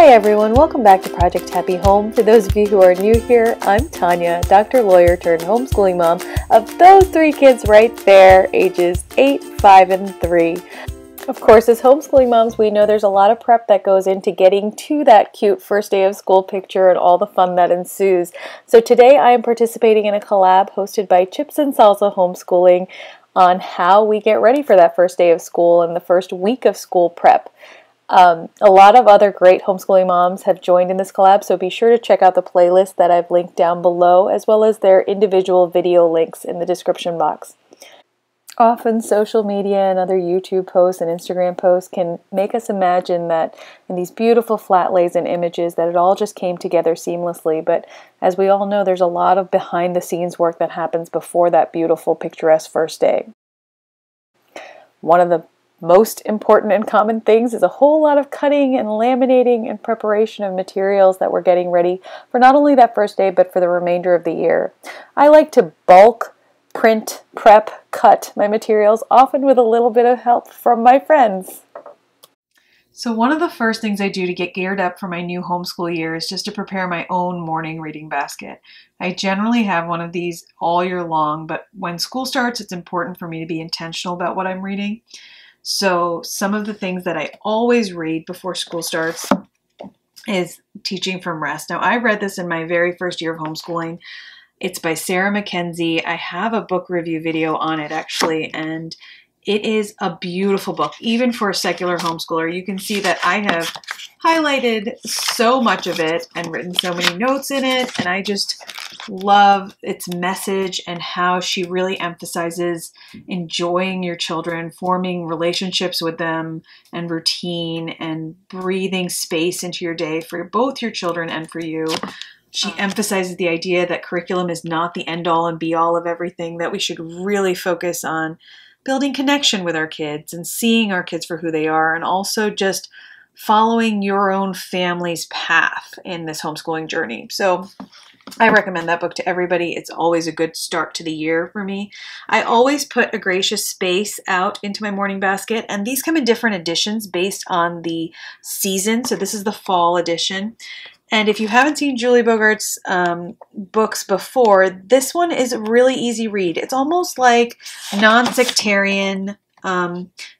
Hi everyone, welcome back to Project Happy Home. For those of you who are new here, I'm Tanya, doctor, lawyer turned homeschooling mom of those three kids right there, ages 8, 5, and 3. Of course, as homeschooling moms, we know there's a lot of prep that goes into getting to that cute first day of school picture and all the fun that ensues. So today I am participating in a collab hosted by Chips and Salsa Homeschooling on how we get ready for that first day of school and the first week of school prep. A lot of other great homeschooling moms have joined in this collab, so be sure to check out the playlist that I've linked down below, as well as their individual video links in the description box. Often social media and other YouTube posts and Instagram posts can make us imagine that in these beautiful flat lays and images that it all just came together seamlessly, but as we all know, there's a lot of behind the scenes work that happens before that beautiful picturesque first day. One of the most important and common things is a whole lot of cutting and laminating and preparation of materials that we're getting ready for not only that first day, but for the remainder of the year. I like to bulk, print, prep, cut my materials, often with a little bit of help from my friends. So one of the first things I do to get geared up for my new homeschool year is just to prepare my own morning reading basket. I generally have one of these all year long, but when school starts, it's important for me to be intentional about what I'm reading. So some of the things that I always read before school starts is Teaching from Rest. Now, I read this in my very first year of homeschooling. It's by Sarah Mackenzie. I have a book review video on it actually, and it is a beautiful book, even for a secular homeschooler. You can see that I have highlighted so much of it and written so many notes in it, and I just love its message and how she really emphasizes enjoying your children, forming relationships with them and routine, and breathing space into your day for both your children and for you. She emphasizes the idea that curriculum is not the end-all and be-all of everything, that we should really focus on building connection with our kids and seeing our kids for who they are, and also just following your own family's path in this homeschooling journey. So I recommend that book to everybody. It's always a good start to the year for me. I always put A Gracious Space out into my morning basket, and these come in different editions based on the season. So this is the fall edition. And if you haven't seen Julie Bogart's books before, this one is a really easy read. It's almost like non-sectarian,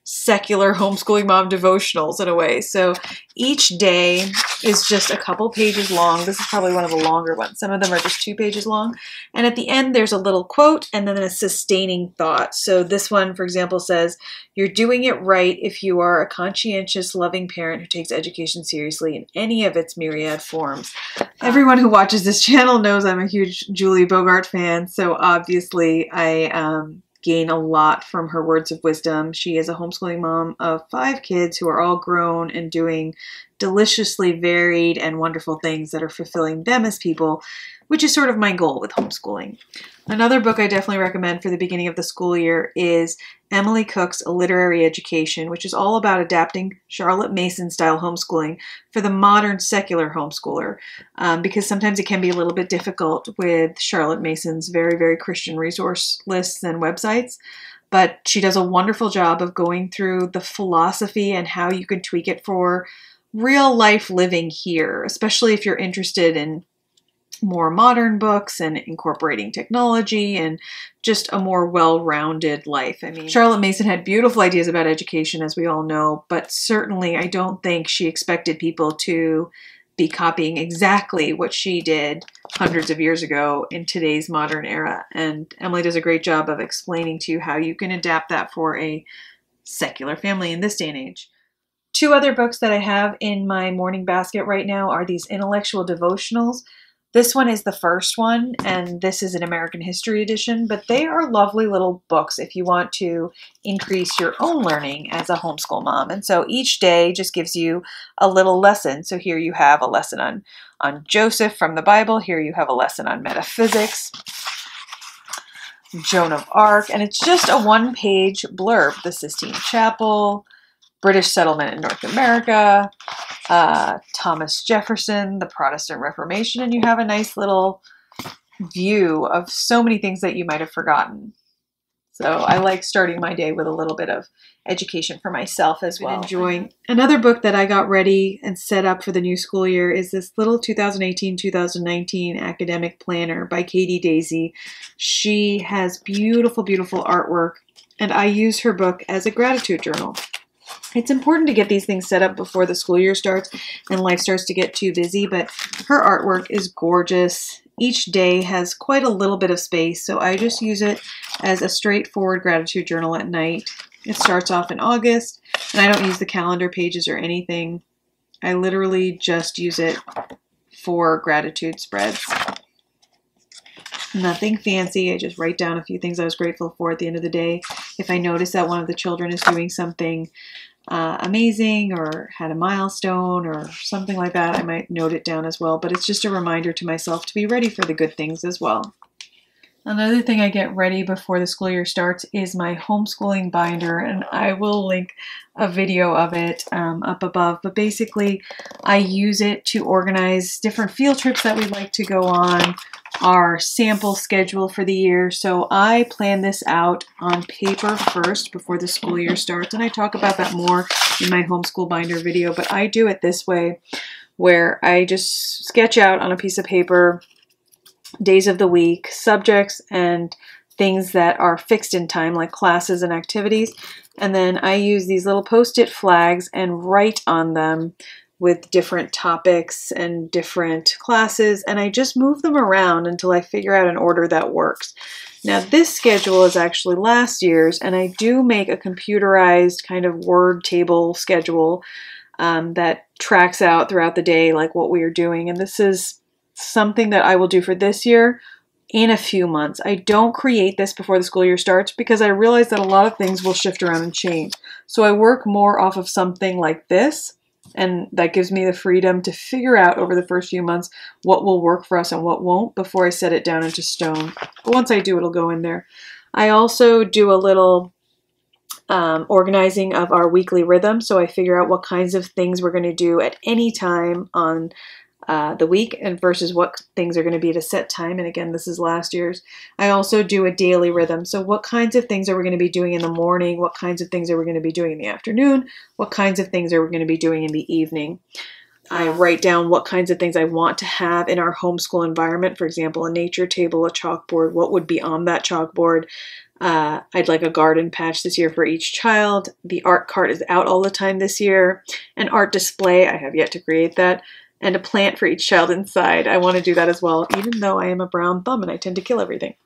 secular homeschooling mom devotionals in a way. So each day is just a couple pages long. This is probably one of the longer ones. Some of them are just 2 pages long. And at the end, there's a little quote and then a sustaining thought. So this one, for example, says, "You're doing it right if you are a conscientious, loving parent who takes education seriously in any of its myriad forms." Everyone who watches this channel knows I'm a huge Julie Bogart fan. So obviously I gain a lot from her words of wisdom. She is a homeschooling mom of 5 kids who are all grown and doing deliciously varied and wonderful things that are fulfilling them as people, which is sort of my goal with homeschooling. Another book I definitely recommend for the beginning of the school year is Emily Cook's A Literary Education, which is all about adapting Charlotte Mason-style homeschooling for the modern secular homeschooler, because sometimes it can be a little bit difficult with Charlotte Mason's very, very Christian resource lists and websites. But she does a wonderful job of going through the philosophy and how you can tweak it for real life living here, especially if you're interested in more modern books and incorporating technology and just a more well-rounded life. I mean, Charlotte Mason had beautiful ideas about education, as we all know, but certainly I don't think she expected people to be copying exactly what she did hundreds of years ago in today's modern era. And Emily does a great job of explaining to you how you can adapt that for a secular family in this day and age. 2 other books that I have in my morning basket right now are these intellectual devotionals. This one is the first one, and this is an American History edition, but they are lovely little books if you want to increase your own learning as a homeschool mom. And so each day just gives you a little lesson. So here you have a lesson on Joseph from the Bible. Here you have a lesson on metaphysics, Joan of Arc, and it's just a 1-page blurb. The Sistine Chapel, British settlement in North America, Thomas Jefferson, the Protestant Reformation, and you have a nice little view of so many things that you might have forgotten. So I like starting my day with a little bit of education for myself as well. Enjoying another book that I got ready and set up for the new school year is this little 2018-2019 academic planner by Katie Daisy. She has beautiful, beautiful artwork, and I use her book as a gratitude journal. It's important to get these things set up before the school year starts and life starts to get too busy, but her artwork is gorgeous. Each day has quite a little bit of space, so I just use it as a straightforward gratitude journal at night. It starts off in August, and I don't use the calendar pages or anything. I literally just use it for gratitude spreads. Nothing fancy. I just write down a few things I was grateful for at the end of the day. If I notice that one of the children is doing something amazing or had a milestone or something like that, I might note it down as well. But it's just a reminder to myself to be ready for the good things as well. Another thing I get ready before the school year starts is my homeschooling binder, and I will link a video of it up above. But basically, I use it to organize different field trips that we'd like to go on, our sample schedule for the year. So I plan this out on paper first before the school year starts, and I talk about that more in my homeschool binder video. But I do it this way, where I just sketch out on a piece of paper days of the week, subjects, and things that are fixed in time, like classes and activities. And then I use these little post-it flags and write on them with different topics and different classes, and I just move them around until I figure out an order that works. Now, this schedule is actually last year's, and I do make a computerized kind of word table schedule that tracks out throughout the day like what we are doing, and this is something that I will do for this year in a few months. I don't create this before the school year starts because I realize that a lot of things will shift around and change. So I work more off of something like this, and that gives me the freedom to figure out over the first few months what will work for us and what won't before I set it down into stone. But once I do, it'll go in there. I also do a little organizing of our weekly rhythm, so I figure out what kinds of things we're going to do at any time on the week and versus what things are going to be at a set time. And again, this is last year's. I also do a daily rhythm. So what kinds of things are we going to be doing in the morning? What kinds of things are we going to be doing in the afternoon? What kinds of things are we going to be doing in the evening? I write down what kinds of things I want to have in our homeschool environment. For example, a nature table, a chalkboard, what would be on that chalkboard? I'd like a garden patch this year for each child. The art cart is out all the time this year. An art display, I have yet to create that. And a plant for each child inside. I want to do that as well, even though I am a brown thumb and I tend to kill everything.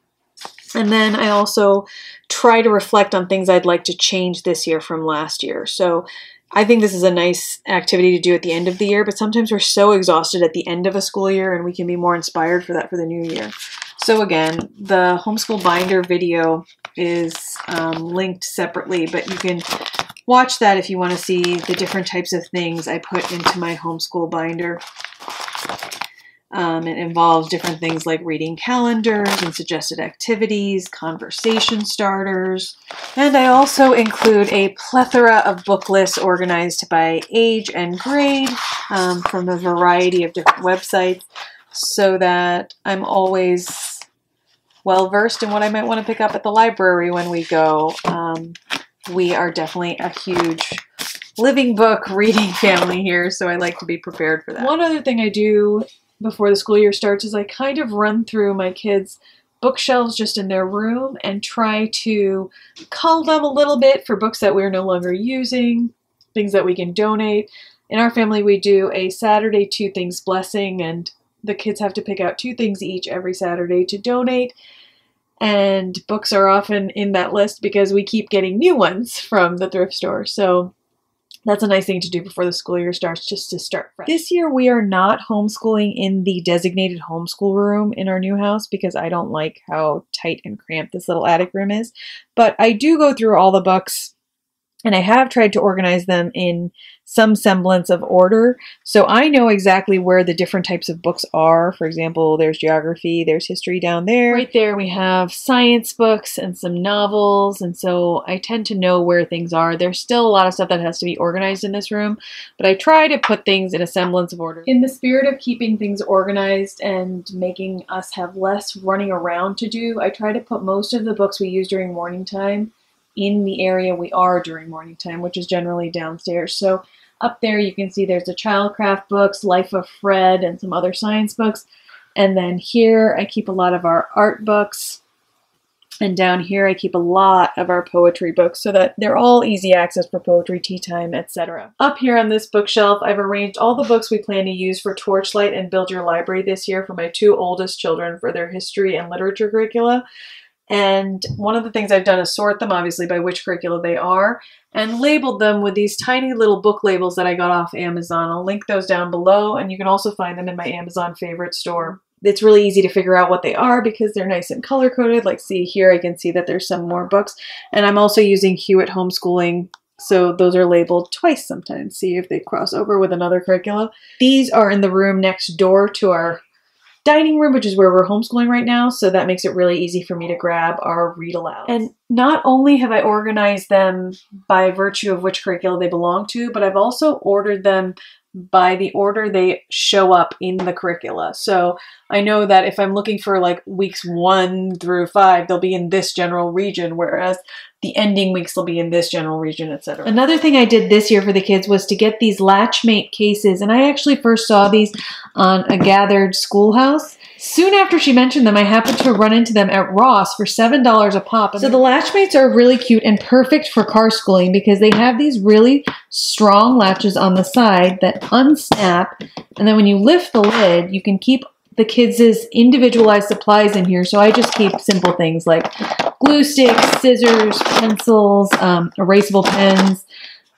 And then I also try to reflect on things I'd like to change this year from last year. So I think this is a nice activity to do at the end of the year, but sometimes we're so exhausted at the end of a school year and we can be more inspired for that for the new year. So again, the homeschool binder video is linked separately, but you can watch that if you want to see the different types of things I put into my homeschool binder. It involves different things like reading calendars and suggested activities, conversation starters, and I also include a plethora of book lists organized by age and grade from a variety of different websites so that I'm always well versed in what I might want to pick up at the library when we go. We are definitely a huge living book reading family here, so I like to be prepared for that. One other thing I do before the school year starts is I kind of run through my kids' bookshelves just in their room and try to cull them a little bit for books that we're no longer using, things that we can donate. In our family, we do a Saturday 2 Things blessing, and the kids have to pick out 2 things each every Saturday to donate. And books are often in that list because we keep getting new ones from the thrift store. So that's a nice thing to do before the school year starts, just to start fresh. This year we are not homeschooling in the designated homeschool room in our new house because I don't like how tight and cramped this little attic room is. But I do go through all the books And I have tried to organize them in some semblance of order. So I know exactly where the different types of books are. For example, there's geography, there's history down there. Right there we have science books and some novels. And so I tend to know where things are. There's still a lot of stuff that has to be organized in this room, but I try to put things in a semblance of order. In the spirit of keeping things organized and making us have less running around to do, I try to put most of the books we use during morning time in the area we are during morning time, which is generally downstairs. So up there you can see there's the Childcraft books, Life of Fred, and some other science books. And then here I keep a lot of our art books. And down here I keep a lot of our poetry books so that they're all easy access for poetry, tea time, etc. Up here on this bookshelf, I've arranged all the books we plan to use for Torchlight and Build Your Library this year for my 2 oldest children for their history and literature curricula. And one of the things I've done is sort them, obviously, by which curricula they are, and labeled them with these tiny little book labels that I got off Amazon. I'll link those down below, and you can also find them in my Amazon favorite store. It's really easy to figure out what they are because they're nice and color-coded. Like, see here, I can see that there's some more books. And I'm also using Hewitt Homeschooling, so those are labeled twice sometimes. See if they cross over with another curricula. These are in the room next door to our dining room, which is where we're homeschooling right now, so that makes it really easy for me to grab our read aloud. And not only have I organized them by virtue of which curricula they belong to, but I've also ordered them by the order they show up in the curricula. So I know that if I'm looking for like weeks 1 through 5, they'll be in this general region, whereas the ending weeks will be in this general region, etc. Another thing I did this year for the kids was to get these Latchmate cases, and I actually first saw these on a Gathered Schoolhouse. Soon after she mentioned them, I happened to run into them at Ross for $7 a pop. So the Latchmates are really cute and perfect for car schooling because they have these really strong latches on the side that unsnap, and then when you lift the lid, you can keep the kids' individualized supplies in here. So I just keep simple things like glue sticks, scissors, pencils, erasable pens,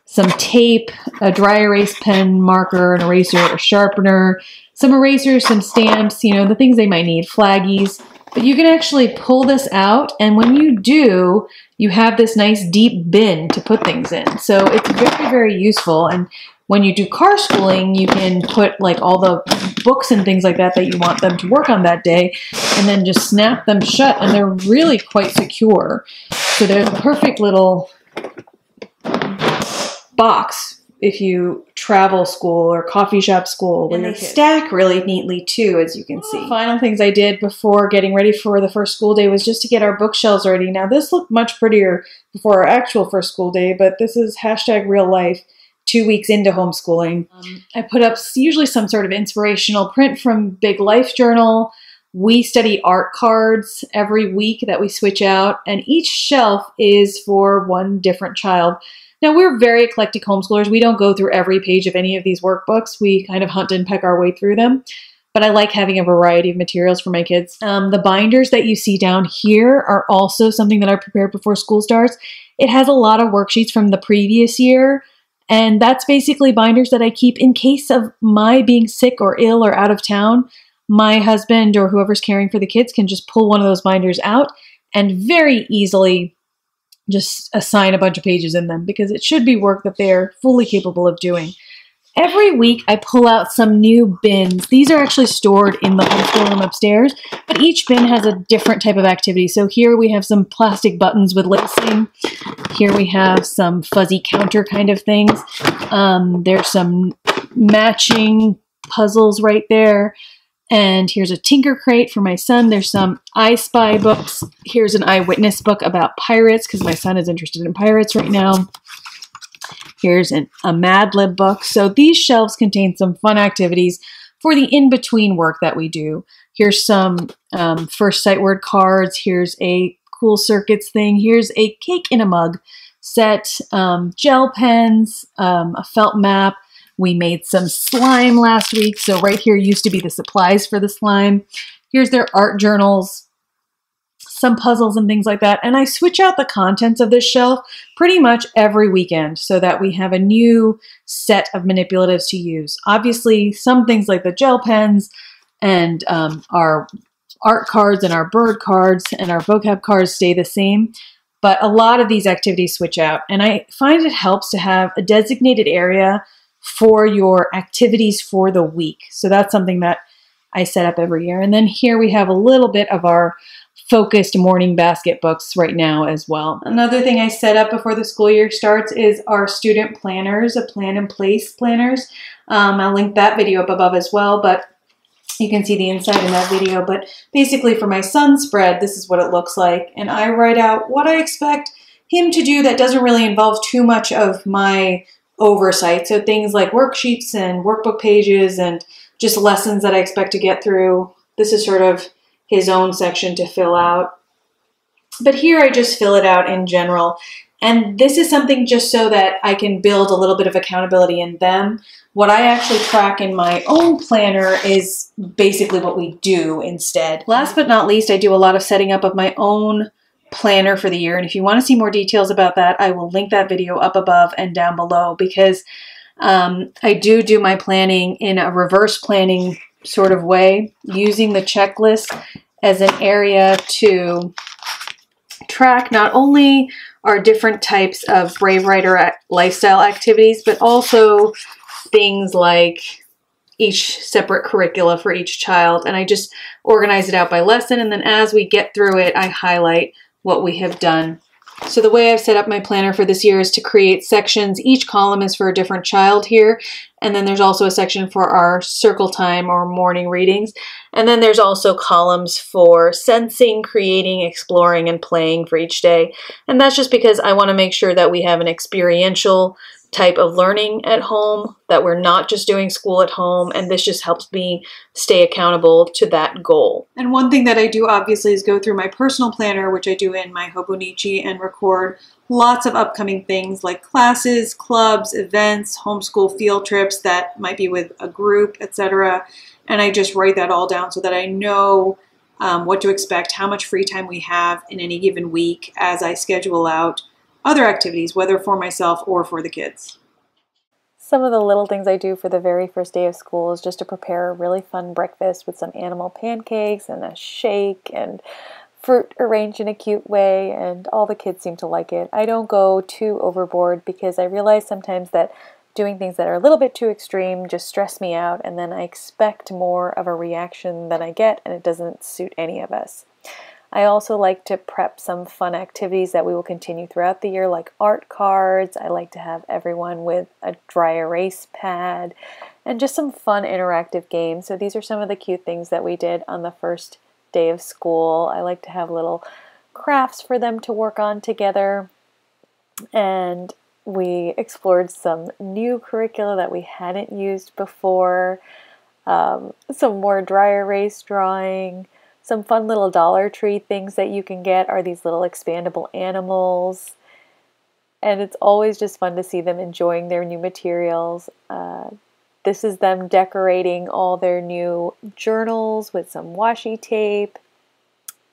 some tape, a dry erase pen, marker, an eraser, a sharpener, some erasers, some stamps, you know, the things they might need, flaggies. But you can actually pull this out, and when you do, you have this nice deep bin to put things in. So it's very, very useful. And when you do car schooling, you can put like all the books and things like that that you want them to work on that day, and then just snap them shut, and they're really quite secure. So they're the perfect little box if you travel school or coffee shop school. And they stack really neatly too, as you can see. Final things I did before getting ready for the first school day was just to get our bookshelves ready. Now this looked much prettier before our actual first school day, but this is #real-life. 2 weeks into homeschooling. I put up usually some sort of inspirational print from Big Life Journal. We study art cards every week that we switch out, and each shelf is for one different child. Now, we're very eclectic homeschoolers. We don't go through every page of any of these workbooks. We kind of hunt and peck our way through them, but I like having a variety of materials for my kids. The binders that you see down here are also something that I prepared before school starts. It has a lot of worksheets from the previous year, and that's basically binders that I keep in case of my being sick or ill or out of town. My husband or whoever's caring for the kids can just pull one of those binders out and very easily just assign a bunch of pages in them because it should be work that they're fully capable of doing. Every week I pull out some new bins. These are actually stored in the homeschool room upstairs, but each bin has a different type of activity. So here we have some plastic buttons with lacing. Here we have some fuzzy counter kind of things. There's some matching puzzles right there. And here's a Tinker Crate for my son. There's some I Spy books. Here's an eyewitness book about pirates because my son is interested in pirates right now. Here's a Mad Lib book. So these shelves contain some fun activities for the in-between work that we do. Here's some first sight word cards. Here's a cool circuits thing. Here's a cake in a mug set, gel pens, a felt map. We made some slime last week. So right here used to be the supplies for the slime. Here's their art journals, some puzzles and things like that. And I switch out the contents of this shelf pretty much every weekend so that we have a new set of manipulatives to use. Obviously, some things like the gel pens and our art cards and our bird cards and our vocab cards stay the same. but a lot of these activities switch out. And I find it helps to have a designated area for your activities for the week. So that's something that I set up every year. And then here we have a little bit of our focused morning basket books right now as well. Another thing I set up before the school year starts is our student planners, a plan in place planners. I'll link that video up above as well, but you can see the inside in that video. But basically for my son's spread, this is what it looks like. And I write out what I expect him to do that doesn't really involve too much of my oversight. So things like worksheets and workbook pages and just lessons that I expect to get through. This is sort of his own section to fill out. But here I just fill it out in general. And this is something just so that I can build a little bit of accountability in them. What I actually track in my own planner is basically what we do instead. Last but not least, I do a lot of setting up of my own planner for the year. And if you want to see more details about that, I will link that video up above and down below, because I do my planning in a reverse planning sort of way, using the checklist as an area to track not only our different types of Brave Writer lifestyle activities, but also things like each separate curricula for each child. And I just organize it out by lesson. And then as we get through it, I highlight what we have done. So the way I've set up my planner for this year is to create sections. Each column is for a different child here. And then there's also a section for our circle time or morning readings. And then there's also columns for sensing, creating, exploring, and playing for each day. And that's just because I want to make sure that we have an experiential type of learning at home, that we're not just doing school at home, and this just helps me stay accountable to that goal. And one thing that I do obviously is go through my personal planner, which I do in my Hobonichi, and record lots of upcoming things like classes, clubs, events, homeschool field trips that might be with a group, etc. And I just write that all down so that I know what to expect, how much free time we have in any given week as I schedule out other activities, whether for myself or for the kids. Some of the little things I do for the very first day of school is just to prepare a really fun breakfast with some animal pancakes and a shake and fruit arranged in a cute way, and all the kids seem to like it. I don't go too overboard because I realize sometimes that doing things that are a little bit too extreme just stress me out, and then I expect more of a reaction than I get, and it doesn't suit any of us. I also like to prep some fun activities that we will continue throughout the year, like art cards. I like to have everyone with a dry erase pad and just some fun interactive games. So these are some of the cute things that we did on the first day of school. I like to have little crafts for them to work on together. And we explored some new curricula that we hadn't used before, some more dry erase drawing. Some fun little Dollar Tree things that you can get are these little expandable animals. And it's always just fun to see them enjoying their new materials. This is them decorating all their new journals with some washi tape.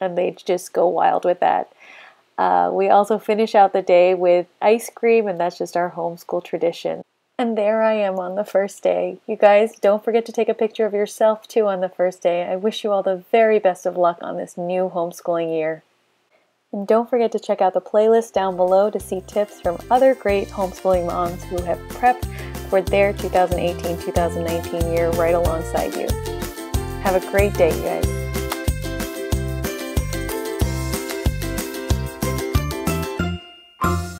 And they just go wild with that. We also finish out the day with ice cream, and that's just our homeschool tradition. And there I am on the first day. You guys, don't forget to take a picture of yourself too on the first day. I wish you all the very best of luck on this new homeschooling year. And don't forget to check out the playlist down below to see tips from other great homeschooling moms who have prepped for their 2018-2019 year right alongside you. Have a great day, you guys.